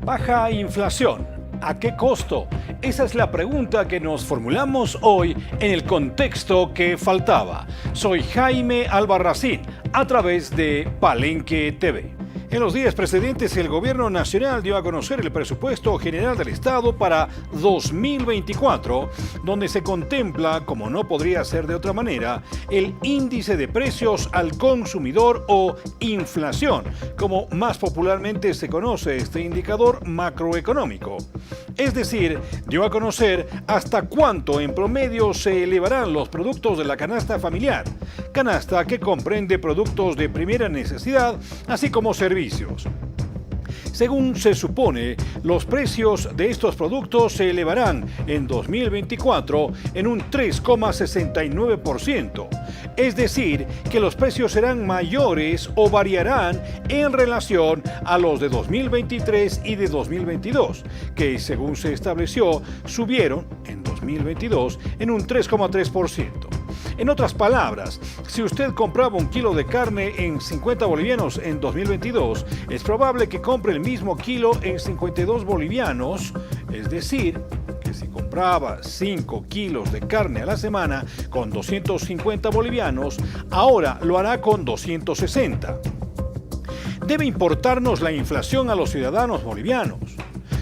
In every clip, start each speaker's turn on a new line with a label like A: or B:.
A: Baja inflación. ¿A qué costo? Esa es la pregunta que nos formulamos hoy en el contexto que faltaba. Soy Jaime Albarracín, a través de Palenque TV. En los días precedentes, el Gobierno Nacional dio a conocer el presupuesto general del Estado para 2024, donde se contempla, como no podría ser de otra manera, el índice de precios al consumidor o inflación, como más popularmente se conoce este indicador macroeconómico. Es decir, dio a conocer hasta cuánto en promedio se elevarán los productos de la canasta familiar, canasta que comprende productos de primera necesidad, así como servicios. Según se supone, los precios de estos productos se elevarán en 2024 en un 3,69%. Es decir, que los precios serán mayores o variarán en relación a los de 2023 y de 2022, que según se estableció, subieron en 2022 en un 3,3%. En otras palabras, si usted compraba un kilo de carne en 50 bolivianos en 2022, es probable que compre el mismo kilo en 52 bolivianos, es decir, que si compraba 5 kilos de carne a la semana con 250 bolivianos, ahora lo hará con 260. Debe importarnos la inflación a los ciudadanos bolivianos.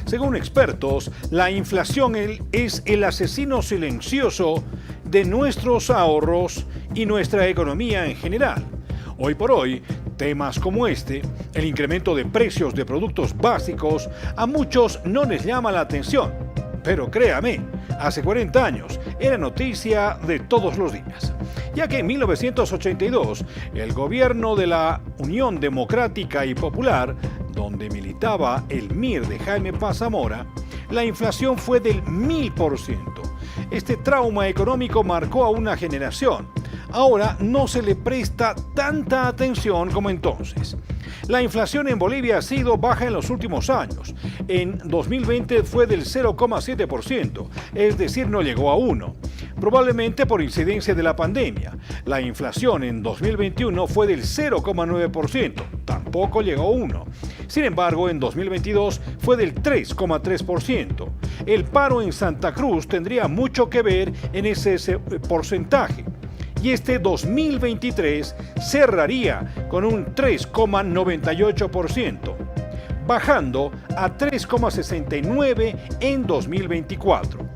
A: Según expertos, la inflación es el asesino silencioso de nuestros ahorros y nuestra economía en general. Hoy por hoy, temas como este, el incremento de precios de productos básicos, a muchos no les llama la atención. Pero créame, hace 40 años era noticia de todos los días, ya que en 1982 el gobierno de la Unión Democrática y Popular, donde militaba el MIR de Jaime Paz Zamora, la inflación fue del 1000%. Este trauma económico marcó a una generación. Ahora no se le presta tanta atención como entonces. La inflación en Bolivia ha sido baja en los últimos años. En 2020 fue del 0,7%, es decir, no llegó a 1%. Probablemente por incidencia de la pandemia. La inflación en 2021 fue del 0,9%, tampoco llegó a 1%. Sin embargo, en 2022 fue del 3,3%. El paro en Santa Cruz tendría mucho que ver en ese porcentaje. Y este 2023 cerraría con un 3,98%, bajando a 3,69% en 2024.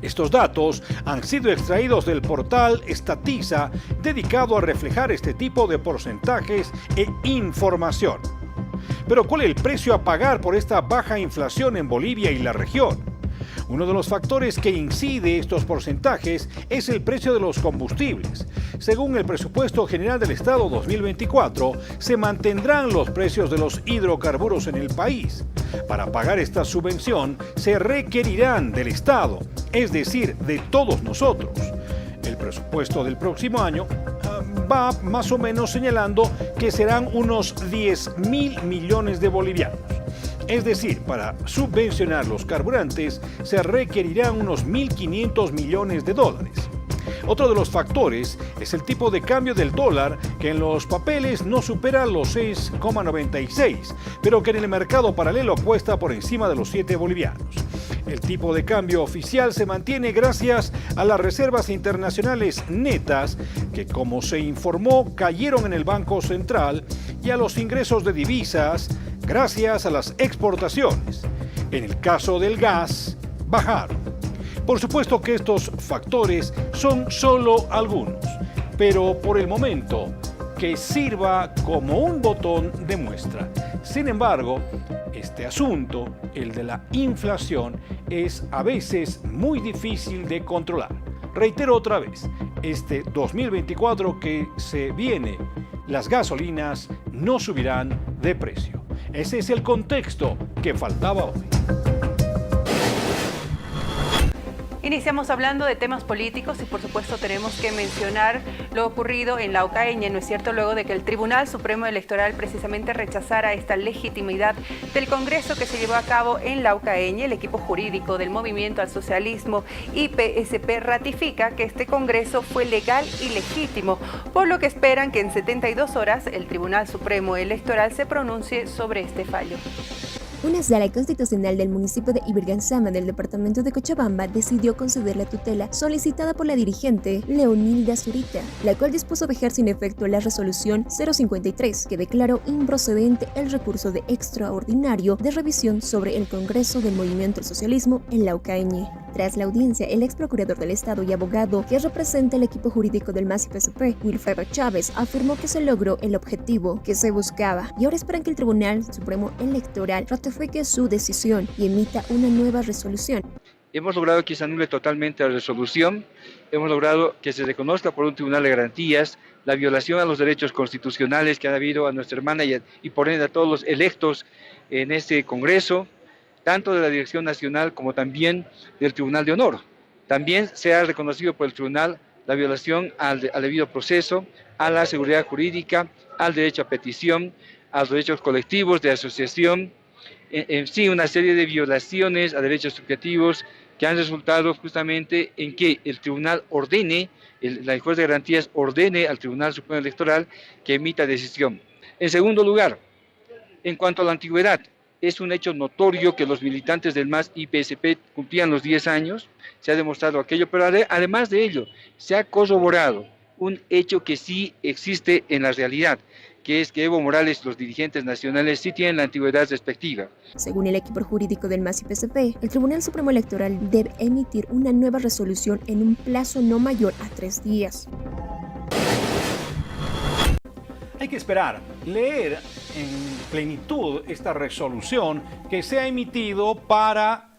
A: Estos datos han sido extraídos del portal Estatiza, dedicado a reflejar este tipo de porcentajes e información. Pero ¿cuál es el precio a pagar por esta baja inflación en Bolivia y la región? Uno de los factores que incide estos porcentajes es el precio de los combustibles. Según el presupuesto general del Estado 2024, se mantendrán los precios de los hidrocarburos en el país. Para pagar esta subvención, se requerirán del Estado, es decir, de todos nosotros. El presupuesto del próximo año va más o menos señalando que serán unos 10.000 millones de bolivianos. Es decir, para subvencionar los carburantes se requerirán unos 1.500 millones de dólares. Otro de los factores es el tipo de cambio del dólar, que en los papeles no supera los 6,96, pero que en el mercado paralelo cuesta por encima de los 7 bolivianos. El tipo de cambio oficial se mantiene gracias a las reservas internacionales netas, que como se informó cayeron en el Banco Central, y a los ingresos de divisas gracias a las exportaciones. En el caso del gas, bajaron. Por supuesto que estos factores son solo algunos, pero por el momento que sirva como un botón de muestra. Sin embargo, este asunto, el de la inflación, es a veces muy difícil de controlar. Reitero otra vez, este 2024 que se viene, las gasolinas no subirán de precio. Ese es el contexto que faltaba hoy.
B: Iniciamos hablando de temas políticos y por supuesto tenemos que mencionar lo ocurrido en Laucaeñe, ¿no es cierto? Luego de que el Tribunal Supremo Electoral precisamente rechazara esta legitimidad del Congreso que se llevó a cabo en Laucaeñe, el equipo jurídico del Movimiento al Socialismo IPSP ratifica que este Congreso fue legal y legítimo, por lo que esperan que en 72 horas el Tribunal Supremo Electoral se pronuncie sobre este fallo.
C: Una sala constitucional del municipio de Ibirgansama del departamento de Cochabamba decidió conceder la tutela solicitada por la dirigente Leonilda Zurita, la cual dispuso dejar sin efecto la resolución 053 que declaró improcedente el recurso de extraordinario de revisión sobre el Congreso del Movimiento al Socialismo en Laucaeñe. Tras la audiencia, el ex procurador del Estado y abogado que representa el equipo jurídico del MAS-PSP, Wilfredo Chávez, afirmó que se logró el objetivo que se buscaba y ahora esperan que el Tribunal Supremo Electoral ratifique su decisión y emita una nueva resolución.
D: Hemos logrado que se anule totalmente la resolución, hemos logrado que se reconozca por un tribunal de garantías la violación a los derechos constitucionales que ha habido a nuestra hermana y por ende a todos los electos en este Congreso, tanto de la Dirección Nacional como también del Tribunal de Honor. También se ha reconocido por el tribunal la violación al debido proceso, a la seguridad jurídica, al derecho a petición, a los derechos colectivos de asociación, en sí una serie de violaciones a derechos subjetivos que han resultado justamente en que el tribunal ordene, la juez de garantías ordene al Tribunal Supremo Electoral que emita decisión. En segundo lugar, en cuanto a la antigüedad, es un hecho notorio que los militantes del MAS y PSP cumplían los 10 años, se ha demostrado aquello, pero además de ello, se ha corroborado un hecho que sí existe en la realidad, que es que Evo Morales, los dirigentes nacionales, sí tienen la antigüedad respectiva.
C: Según el equipo jurídico del MAS y PSP, el Tribunal Supremo Electoral debe emitir una nueva resolución en un plazo no mayor a 3 días.
A: Hay que esperar, leer en plenitud esta resolución que se ha emitido para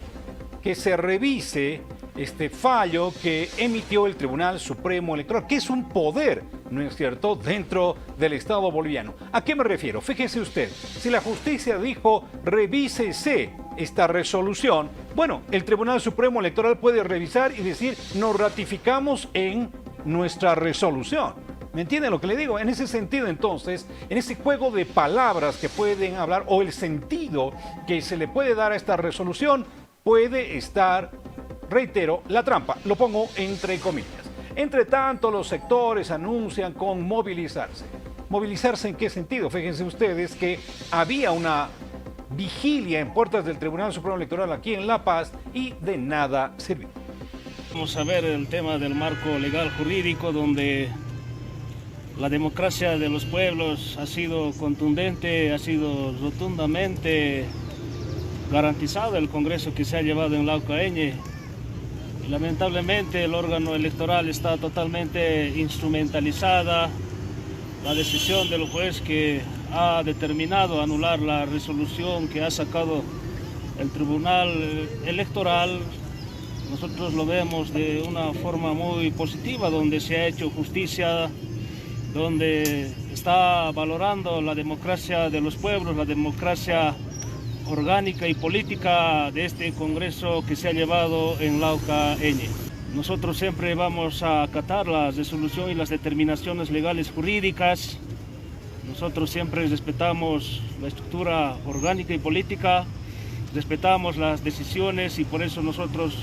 A: que se revise este fallo que emitió el Tribunal Supremo Electoral, que es un poder, ¿no es cierto?, dentro del Estado boliviano. ¿A qué me refiero? Fíjese usted, si la justicia dijo revísese esta resolución, bueno, el Tribunal Supremo Electoral puede revisar y decir nos ratificamos en nuestra resolución. ¿Me entienden lo que le digo? En ese sentido, entonces, en ese juego de palabras que pueden hablar o el sentido que se le puede dar a esta resolución, puede estar, reitero, la trampa. Lo pongo entre comillas. Entre tanto, los sectores anuncian con movilizarse. ¿Movilizarse en qué sentido? Fíjense ustedes que había una vigilia en puertas del Tribunal Supremo Electoral aquí en La Paz y de nada sirvió.
E: Vamos a ver el tema del marco legal jurídico donde la democracia de los pueblos ha sido contundente, ha sido rotundamente garantizado el Congreso que se ha llevado en Laucaeñe. Y lamentablemente el órgano electoral está totalmente instrumentalizada. La decisión del juez que ha determinado anular la resolución que ha sacado el Tribunal Electoral, nosotros lo vemos de una forma muy positiva, donde se ha hecho justicia, donde está valorando la democracia de los pueblos, la democracia orgánica y política de este Congreso que se ha llevado en Laucaeñe. Nosotros siempre vamos a acatar la resolución y las determinaciones legales jurídicas. Nosotros siempre respetamos la estructura orgánica y política, respetamos las decisiones y por eso nosotros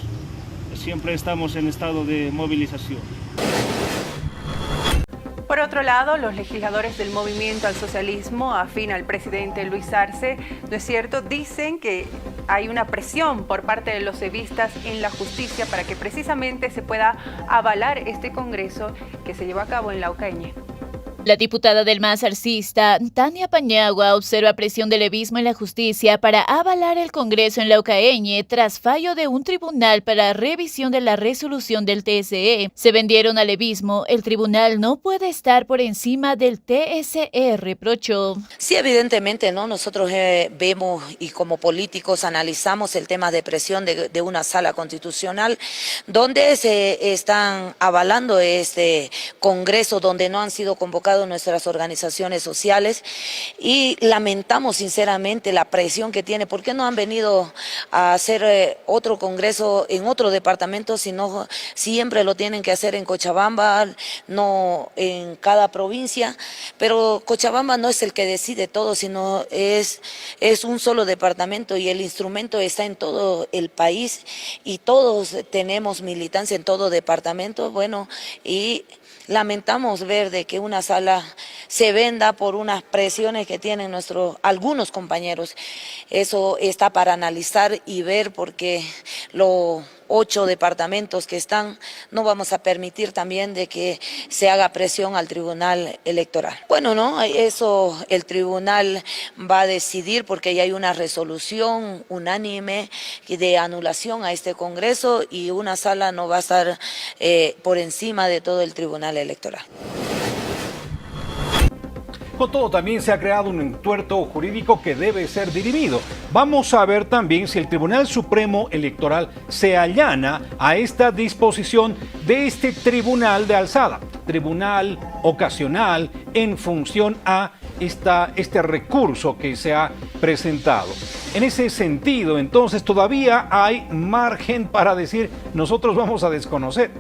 E: siempre estamos en estado de movilización.
B: Por otro lado, los legisladores del Movimiento al Socialismo, afín al presidente Luis Arce, ¿no es cierto?, dicen que hay una presión por parte de los cevistas en la justicia para que precisamente se pueda avalar este Congreso que se llevó a cabo en Laucaeñe.
F: La diputada del MAS arcista, Tania Pañagua, observa presión del levismo en la justicia para avalar el Congreso en Laucaeñe tras fallo de un tribunal para revisión de la resolución del TSE. Se vendieron al levismo, el tribunal no puede estar por encima del TSE, reprochó.
G: Sí, evidentemente, ¿no? Nosotros vemos y como políticos analizamos el tema de presión de una sala constitucional donde se están avalando este Congreso donde no han sido convocados nuestras organizaciones sociales y lamentamos sinceramente la presión que tiene. ¿Por qué no han venido a hacer otro congreso en otro departamento, sino siempre lo tienen que hacer en Cochabamba, no en cada provincia? Pero Cochabamba no es el que decide todo, sino es un solo departamento y el instrumento está en todo el país y todos tenemos militancia en todo departamento. Bueno, y lamentamos ver de que una sala se venda por unas presiones que tienen algunos compañeros. Eso está para analizar y ver, porque los 8 departamentos que están, no vamos a permitir también de que se haga presión al Tribunal Electoral. Bueno, no, eso el tribunal va a decidir, porque ya hay una resolución unánime de anulación a este Congreso, y una sala no va a estar por encima de todo el Tribunal Electoral.
A: Con todo, también se ha creado un entuerto jurídico que debe ser dirimido. Vamos a ver también si el Tribunal Supremo Electoral se allana a esta disposición de este tribunal de alzada, tribunal ocasional, en función a este recurso que se ha presentado. En ese sentido, entonces, todavía hay margen para decir, nosotros vamos a desconocer.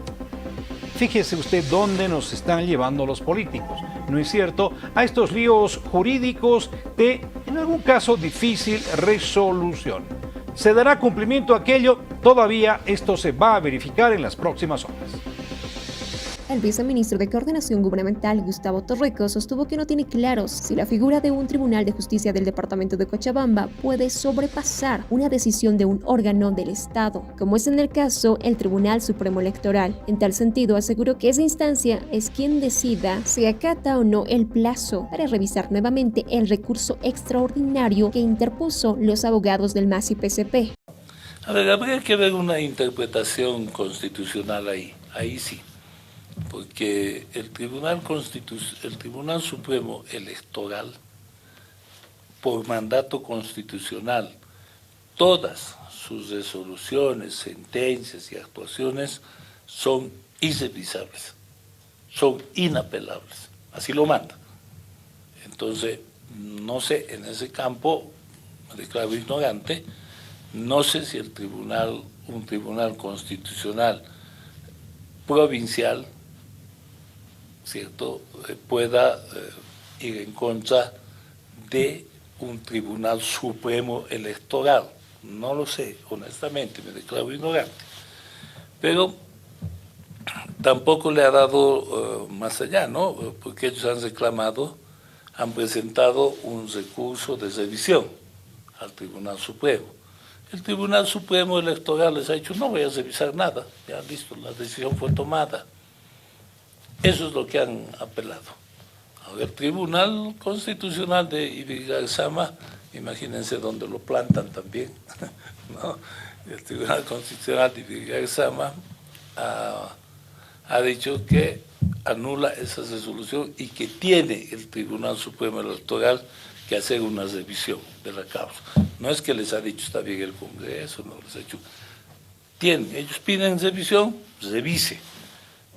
A: Fíjese usted dónde nos están llevando los políticos, ¿no es cierto? A estos líos jurídicos de, en algún caso, difícil resolución. ¿Se dará cumplimiento a aquello? Todavía esto se va a verificar en las próximas horas.
C: El viceministro de Coordinación Gubernamental, Gustavo Torreco, sostuvo que no tiene claros si la figura de un Tribunal de Justicia del Departamento de Cochabamba puede sobrepasar una decisión de un órgano del Estado, como es en el caso el Tribunal Supremo Electoral. En tal sentido, aseguró que esa instancia es quien decida si acata o no el plazo para revisar nuevamente el recurso extraordinario que interpuso los abogados del MAS y PCP.
H: A ver, habría que ver una interpretación constitucional ahí sí. Porque el Tribunal Supremo Electoral, por mandato constitucional, todas sus resoluciones, sentencias y actuaciones son irrevisables, son inapelables, así lo manda. Entonces, no sé, en ese campo, me declaro ignorante, no sé si un tribunal constitucional provincial, ¿cierto?, pueda ir en contra de un Tribunal Supremo Electoral. No lo sé, honestamente, me declaro ignorante. Pero tampoco le ha dado más allá, ¿no? Porque ellos han presentado un recurso de revisión al Tribunal Supremo. El Tribunal Supremo Electoral les ha dicho, no voy a revisar nada, ya listo, la decisión fue tomada. Eso es lo que han apelado. Ahora, el Tribunal Constitucional de Ibirgarzama, imagínense dónde lo plantan también, ¿no? El Tribunal Constitucional de Ibirgarzama ha dicho que anula esa resolución y que tiene el Tribunal Supremo Electoral que hacer una revisión de la causa. No es que les ha dicho está bien el Congreso, no les ha dicho. Ellos piden revisión, revise.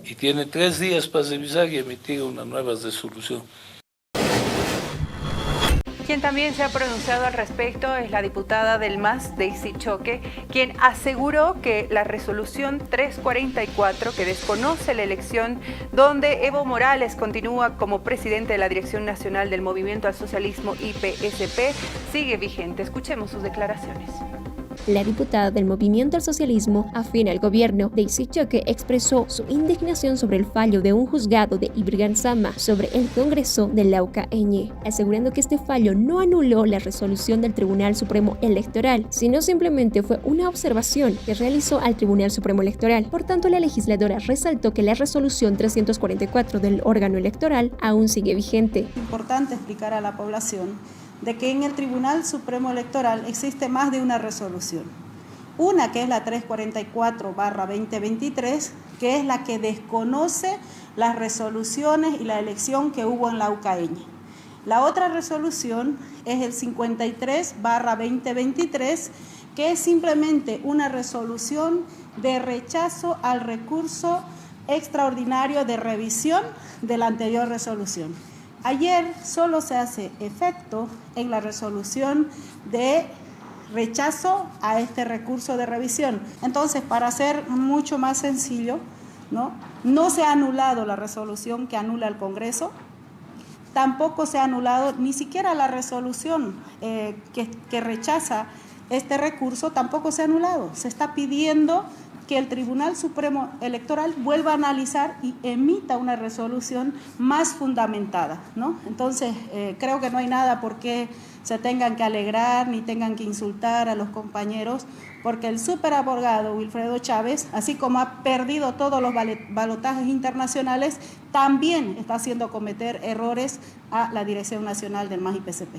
H: Y tiene 3 días para revisar y emitir una nueva resolución.
B: Quien también se ha pronunciado al respecto es la diputada del MAS, Daisy Choque, quien aseguró que la resolución 344, que desconoce la elección donde Evo Morales continúa como presidente de la Dirección Nacional del Movimiento al Socialismo IPSP, sigue vigente. Escuchemos sus declaraciones.
C: La diputada del Movimiento al Socialismo, afín al gobierno, Daisy Choque, expresó su indignación sobre el fallo de un juzgado de Ibirgarzama sobre el Congreso de Laucaeñe, asegurando que este fallo no anuló la resolución del Tribunal Supremo Electoral, sino simplemente fue una observación que realizó al Tribunal Supremo Electoral. Por tanto, la legisladora resaltó que la resolución 344 del órgano electoral aún sigue vigente.
I: Es importante explicar a la población de que en el Tribunal Supremo Electoral existe más de una resolución. Una que es la 344/2023, que es la que desconoce las resoluciones y la elección que hubo en Laucaeñe. La otra resolución es el 53/2023, que es simplemente una resolución de rechazo al recurso extraordinario de revisión de la anterior resolución. Ayer solo se hace efecto en la resolución de rechazo a este recurso de revisión. Entonces, para ser mucho más sencillo, no se ha anulado la resolución que anula el Congreso, tampoco se ha anulado ni siquiera la resolución que rechaza este recurso, tampoco se ha anulado. Se está pidiendo que el Tribunal Supremo Electoral vuelva a analizar y emita una resolución más fundamentada, ¿no? Entonces, creo que no hay nada por qué se tengan que alegrar ni tengan que insultar a los compañeros, porque el superabogado Wilfredo Chávez, así como ha perdido todos los balotajes internacionales, también está haciendo cometer errores a la Dirección Nacional del MAS-IPCP.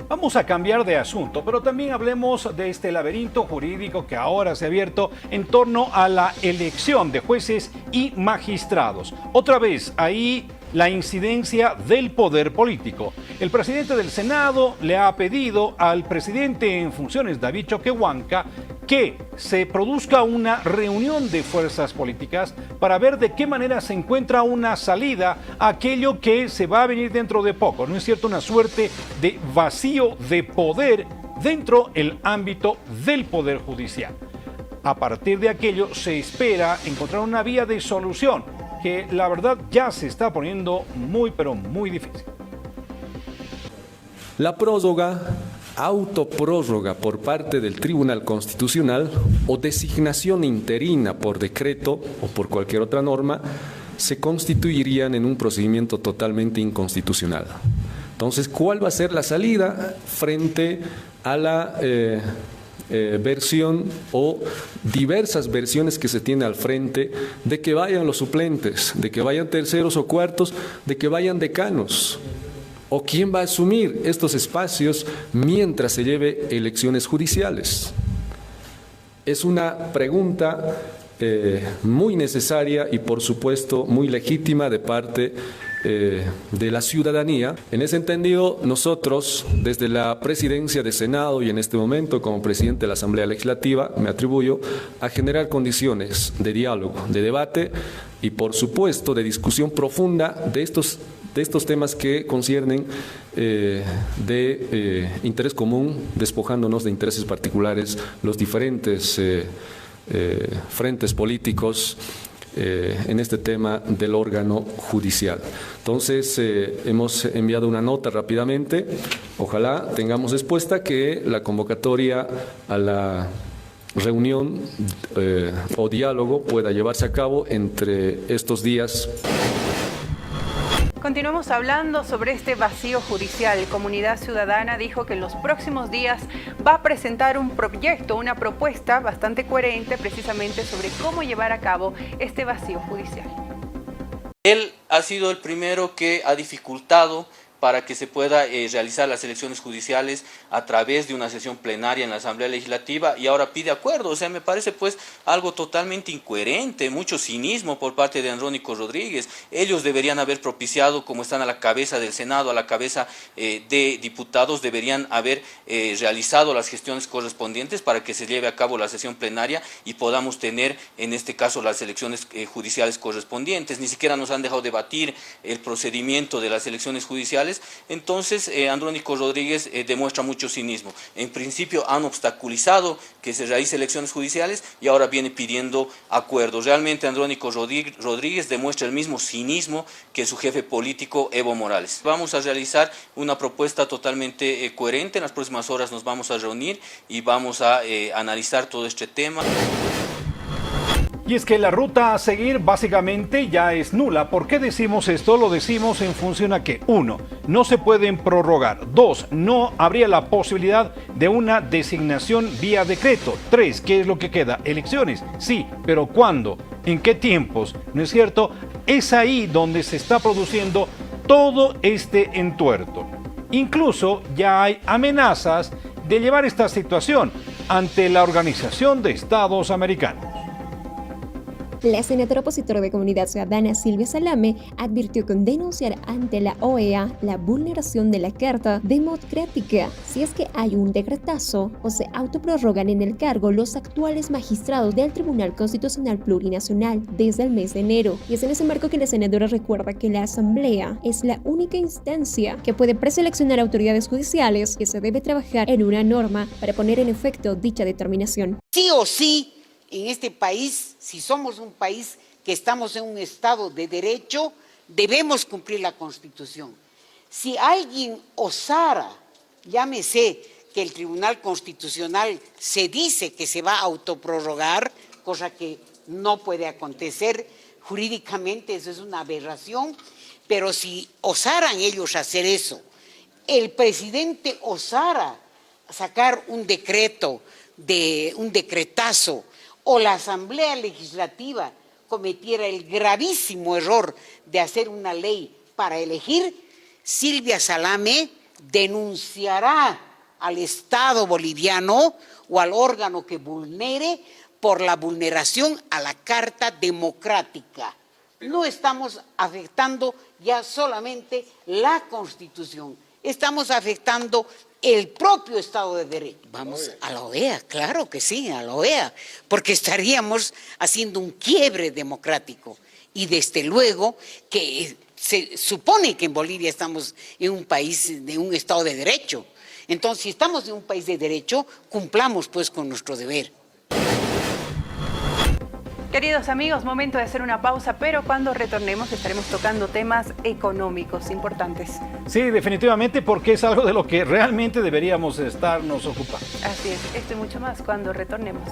A: Vamos a cambiar de asunto, pero también hablemos de este laberinto jurídico que ahora se ha abierto en torno a la elección de jueces y magistrados. Otra vez, ahí la incidencia del poder político. El presidente del Senado le ha pedido al presidente en funciones, David Choquehuanca, que se produzca una reunión de fuerzas políticas para ver de qué manera se encuentra una salida a aquello que se va a venir dentro de poco. ¿No es cierto? Una suerte de vacío de poder dentro del ámbito del Poder Judicial. A partir de aquello se espera encontrar una vía de solución que la verdad ya se está poniendo muy, pero muy difícil.
J: La prórroga, autoprórroga por parte del Tribunal Constitucional o designación interina por decreto o por cualquier otra norma se constituirían en un procedimiento totalmente inconstitucional. Entonces, ¿cuál va a ser la salida frente a la versión o diversas versiones que se tiene al frente de que vayan los suplentes, de que vayan terceros o cuartos, de que vayan decanos? ¿O quién va a asumir estos espacios mientras se lleve elecciones judiciales? Es una pregunta muy necesaria y por supuesto muy legítima de parte de la ciudadanía. En ese entendido, nosotros, desde la presidencia de Senado y en este momento como presidente de la Asamblea Legislativa, me atribuyo a generar condiciones de diálogo, de debate y por supuesto de discusión profunda de estos temas que conciernen de interés común, despojándonos de intereses particulares los diferentes frentes políticos en este tema del órgano judicial. Entonces, hemos enviado una nota rápidamente. Ojalá tengamos respuesta, que la convocatoria a la reunión o diálogo pueda llevarse a cabo entre estos días.
B: Continuamos hablando sobre este vacío judicial. Comunidad Ciudadana dijo que en los próximos días va a presentar un proyecto, una propuesta bastante coherente precisamente sobre cómo llevar a cabo este vacío judicial.
K: Él ha sido el primero que ha dificultado para que se pueda realizar las elecciones judiciales a través de una sesión plenaria en la Asamblea Legislativa, y ahora pide acuerdo. O sea, me parece pues algo totalmente incoherente, mucho cinismo por parte de Andrónico Rodríguez. Ellos deberían haber propiciado, como están a la cabeza del Senado, a la cabeza de diputados, deberían haber realizado las gestiones correspondientes para que se lleve a cabo la sesión plenaria y podamos tener, en este caso, las elecciones judiciales correspondientes. Ni siquiera nos han dejado debatir el procedimiento de las elecciones judiciales. Entonces, Andrónico Rodríguez demuestra mucho cinismo. En principio han obstaculizado que se realicen elecciones judiciales y ahora viene pidiendo acuerdos. Realmente Andrónico Rodríguez demuestra el mismo cinismo que su jefe político, Evo Morales. Vamos a realizar una propuesta totalmente coherente. En las próximas horas nos vamos a reunir y vamos a analizar todo este tema.
A: Y es que la ruta a seguir básicamente ya es nula. ¿Por qué decimos esto? Lo decimos en función a que, 1, no se pueden prorrogar. 2, no habría la posibilidad de una designación vía decreto. 3, ¿qué es lo que queda? Elecciones, sí, pero ¿cuándo? ¿En qué tiempos? ¿No es cierto? Es ahí donde se está produciendo todo este entuerto. Incluso ya hay amenazas de llevar esta situación ante la Organización de Estados Americanos.
C: La senadora opositora de Comunidad Ciudadana, Silvia Salame, advirtió con denunciar ante la OEA la vulneración de la Carta Democrática si es que hay un decretazo o se autoprorrogan en el cargo los actuales magistrados del Tribunal Constitucional Plurinacional desde el mes de enero. Y es en ese marco que la senadora recuerda que la Asamblea es la única instancia que puede preseleccionar autoridades judiciales, que se debe trabajar en una norma para poner en efecto dicha determinación.
L: Sí o sí, en este país, si somos un país que estamos en un estado de derecho, debemos cumplir la Constitución. Si alguien osara, llámese que el Tribunal Constitucional se dice que se va a autoprorrogar, cosa que no puede acontecer jurídicamente, eso es una aberración, pero si osaran ellos hacer eso, el presidente osara sacar un decreto, un decretazo, o la Asamblea Legislativa cometiera el gravísimo error de hacer una ley para elegir, Silvia Salame denunciará al Estado boliviano o al órgano que vulnere por la vulneración a la Carta Democrática. No estamos afectando ya solamente la Constitución, estamos afectando el propio Estado de Derecho. Vamos a la OEA, claro que sí, a la OEA, porque estaríamos haciendo un quiebre democrático. Y desde luego que se supone que en Bolivia estamos en un país de un Estado de Derecho. Entonces, si estamos en un país de derecho, cumplamos pues con nuestro deber.
B: Queridos amigos, momento de hacer una pausa, pero cuando retornemos estaremos tocando temas económicos importantes.
A: Sí, definitivamente, porque es algo de lo que realmente deberíamos estarnos ocupando.
B: Así es, esto y mucho más cuando retornemos.